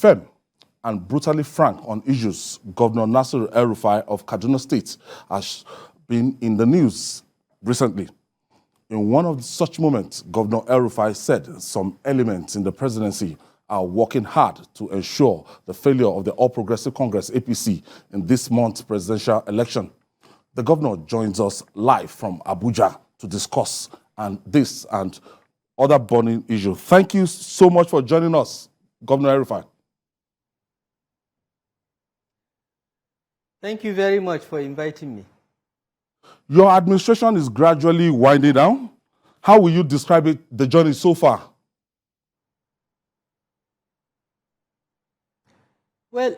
firm and brutally frank on issues, Governor Nasir El-Rufai of Kaduna State has been in the news recently. In one of such moments, Governor El-Rufai said some elements in the presidency are working hard to ensure the failure of the All Progressive Congress, APC, in this month's presidential election. The governor joins us live from Abuja to discuss this and other burning issues. Thank you so much for joining us, Governor El-Rufai. Thank you very much for inviting me. Your administration is gradually winding down. How will you describe the journey so far? Well,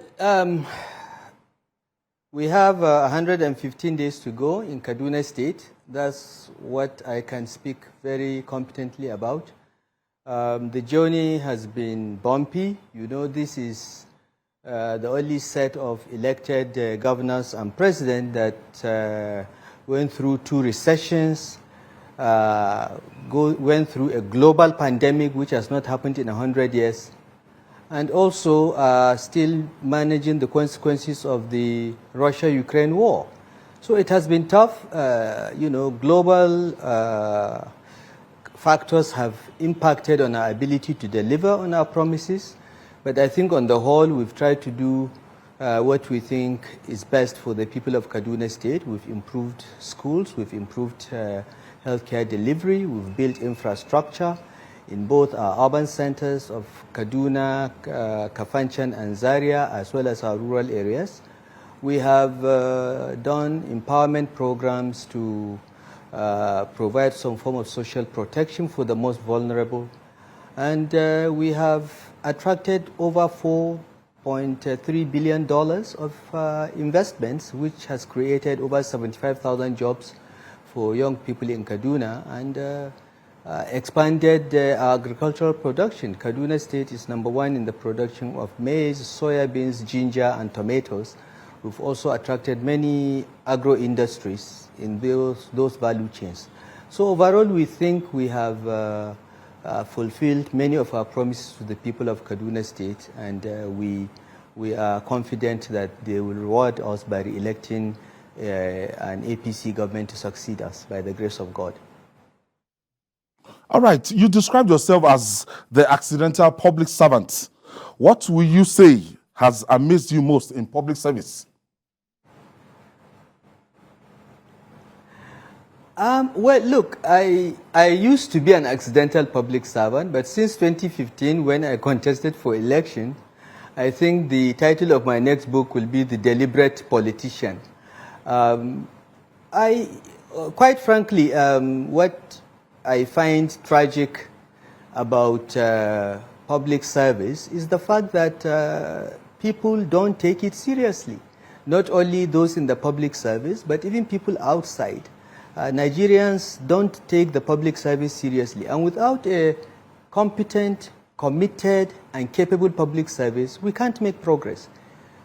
we have 115 days to go in Kaduna State. That's what I can speak very competently about. The journey has been bumpy. You know, this is the only set of elected governors and president that went through 2 recessions, went through a global pandemic which has not happened in 100 years, and also still managing the consequences of the Russia-Ukraine war. So it has been tough. You know, global factors have impacted on our ability to deliver on our promises. But I think on the whole, we've tried to do what we think is best for the people of Kaduna State. We've improved schools, we've improved healthcare delivery, we've built infrastructure in both our urban centers of Kaduna, Kafanchan and Zaria, as well as our rural areas. We have done empowerment programs to provide some form of social protection for the most vulnerable. And we have attracted over $4.3 billion of investments, which has created over 75,000 jobs for young people in Kaduna, and expanded agricultural production. Kaduna State is #1 in the production of maize, soybeans, ginger, and tomatoes. We've also attracted many agro-industries in those value chains. So overall, we think we have fulfilled many of our promises to the people of Kaduna State, and we are confident that they will reward us by re-electing an APC government to succeed us by the grace of God. All right, you described yourself as the accidental public servant. What will you say has amazed you most in public service? Well, look, I used to be an accidental public servant, but since 2015, when I contested for election, I think the title of my next book will be The Deliberate Politician. Quite frankly, what I find tragic about public service is the fact that people don't take it seriously. Not only those in the public service, but even people outside. Nigerians don't take the public service seriously, and without a competent, committed, and capable public service, we can't make progress.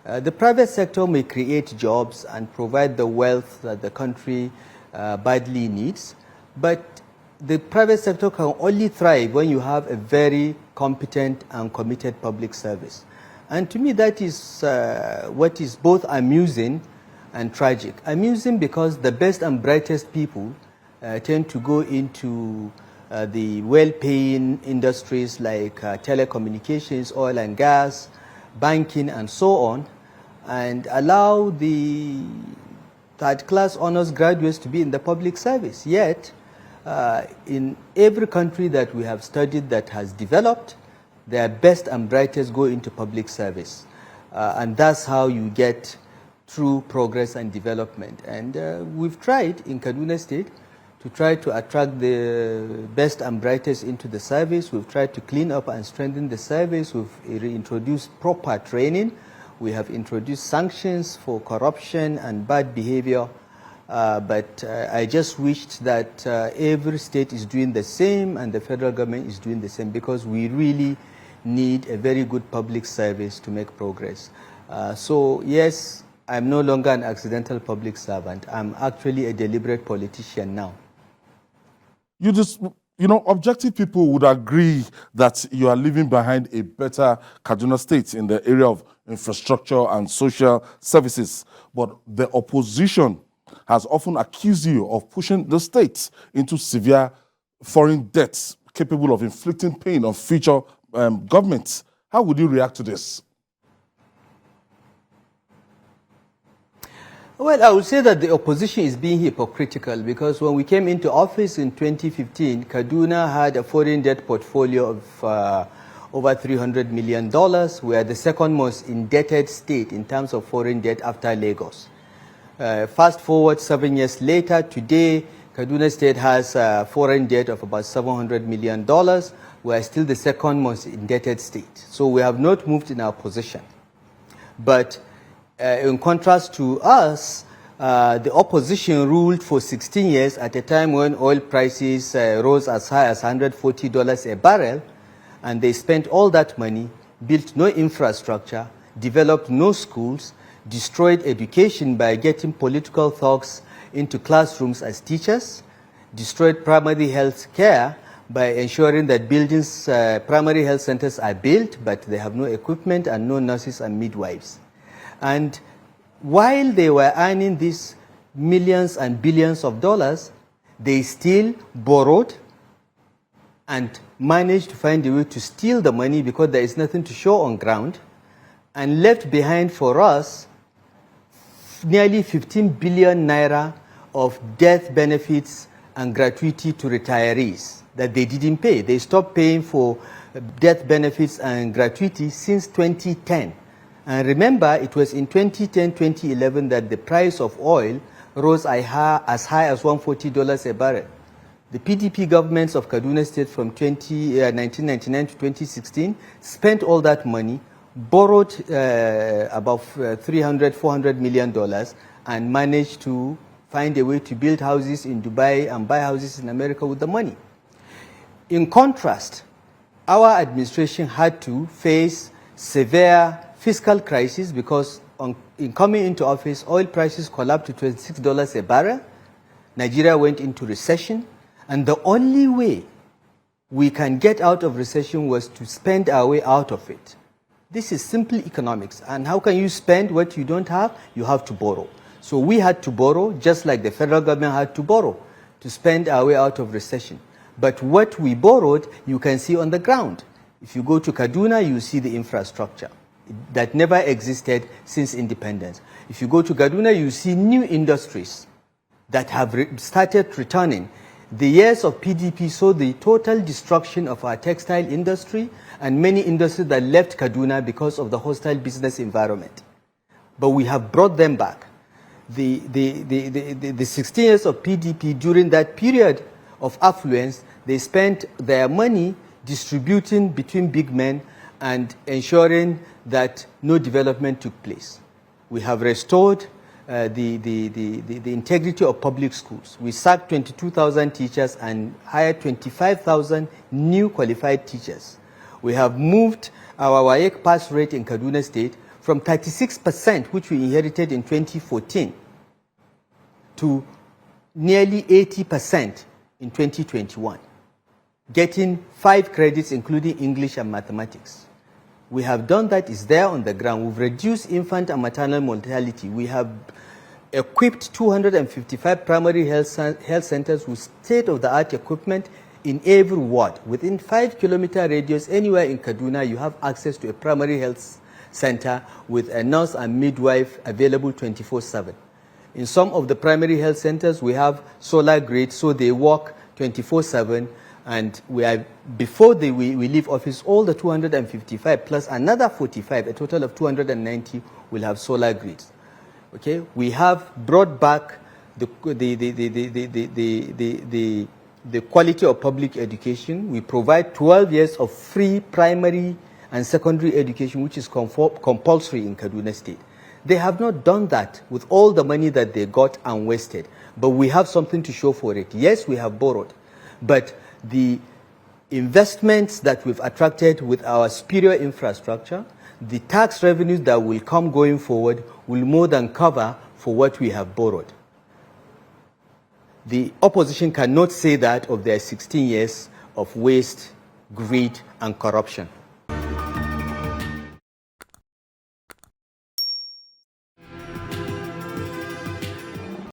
The private sector may create jobs and provide the wealth that the country badly needs, but the private sector can only thrive when you have a very competent and committed public service. And to me, that is what is both amusing and tragic. Amusing because the best and brightest people tend to go into the well-paying industries like telecommunications, oil and gas, banking, and so on, and allow the third-class honors graduates to be in the public service. Yet, in every country that we have studied that has developed, their best and brightest go into public service. And that's how you get true progress and development. And we've tried in Kaduna State to try to attract the best and brightest into the service. We've tried to clean up and strengthen the service. We've reintroduced proper training. We have introduced sanctions for corruption and bad behavior. But I just wished that every state is doing the same and the federal government is doing the same, because we really need a very good public service to make progress. So yes, I'm no longer an accidental public servant. I'm actually a deliberate politician now. You You know, objective people would agree that you are leaving behind a better Kaduna State in the area of infrastructure and social services. But the opposition has often accused you of pushing the state into severe foreign debts capable of inflicting pain on future governments. How would you react to this? Well, I would say that the opposition is being hypocritical because when we came into office in 2015, Kaduna had a foreign debt portfolio of over $300 million. We are the second most indebted state in terms of foreign debt after Lagos. Fast forward 7 years later, today Kaduna State has a foreign debt of about $700 million. We are still the second most indebted state. So we have not moved in our position. But in contrast to us, the opposition ruled for 16 years at a time when oil prices rose as high as $140 a barrel, and they spent all that money, built no infrastructure, developed no schools, destroyed education by getting political thugs into classrooms as teachers, destroyed primary health care by ensuring that buildings, primary health centers are built, but they have no equipment and no nurses and midwives. And while they were earning these millions and billions of dollars, they still borrowed and managed to find a way to steal the money because there is nothing to show on ground, and left behind for us nearly 15 billion naira of death benefits and gratuity to retirees that they didn't pay. They stopped paying for death benefits and gratuity since 2010. And remember, it was in 2010-2011 that the price of oil rose as high as $140 a barrel. The PDP governments of Kaduna State from 1999 to 2016 spent all that money, borrowed about $300-400 million, and managed to find a way to build houses in Dubai and buy houses in America with the money. In contrast, our administration had to face severe fiscal crisis because in coming into office, oil prices collapsed to $26 a barrel. Nigeria went into recession, and the only way we can get out of recession was to spend our way out of it. This is simply economics. And how can you spend what you don't have? You have to borrow. So we had to borrow, just like the federal government had to borrow, to spend our way out of recession. But what we borrowed, you can see on the ground. If you go to Kaduna, you see the infrastructure that never existed since independence. If you go to Kaduna, you see new industries that have started returning. The years of PDP saw the total destruction of our textile industry and many industries that left Kaduna because of the hostile business environment. But we have brought them back. The 16 years of PDP, during that period of affluence, they spent their money distributing between big men and ensuring that no development took place. We have restored the integrity of public schools. We sacked 22,000 teachers and hired 25,000 new qualified teachers. We have moved our WAEC pass rate in Kaduna State from 36%, which we inherited in 2014, to nearly 80% in 2021, getting 5 credits, including English and mathematics. We have done that. It's there on the ground. We've reduced infant and maternal mortality. We have equipped 255 primary health centers with state-of-the-art equipment in every ward. Within 5-kilometer radius, anywhere in Kaduna, you have access to a primary health center with a nurse and midwife available 24/7. In some of the primary health centers, we have solar grids, so they work 24/7. And before we leave office, all the 255 plus another 45, a total of 290, will have solar grids. Okay, we have brought back the quality of public education. We provide 12 years of free primary and secondary education, which is compulsory in Kaduna State. They have not done that with all the money that they got and wasted. But we have something to show for it. Yes, we have borrowed, but the investments that we've attracted with our superior infrastructure, the tax revenues that will come going forward will more than cover for what we have borrowed. The opposition cannot say that of their 16 years of waste, greed, and corruption.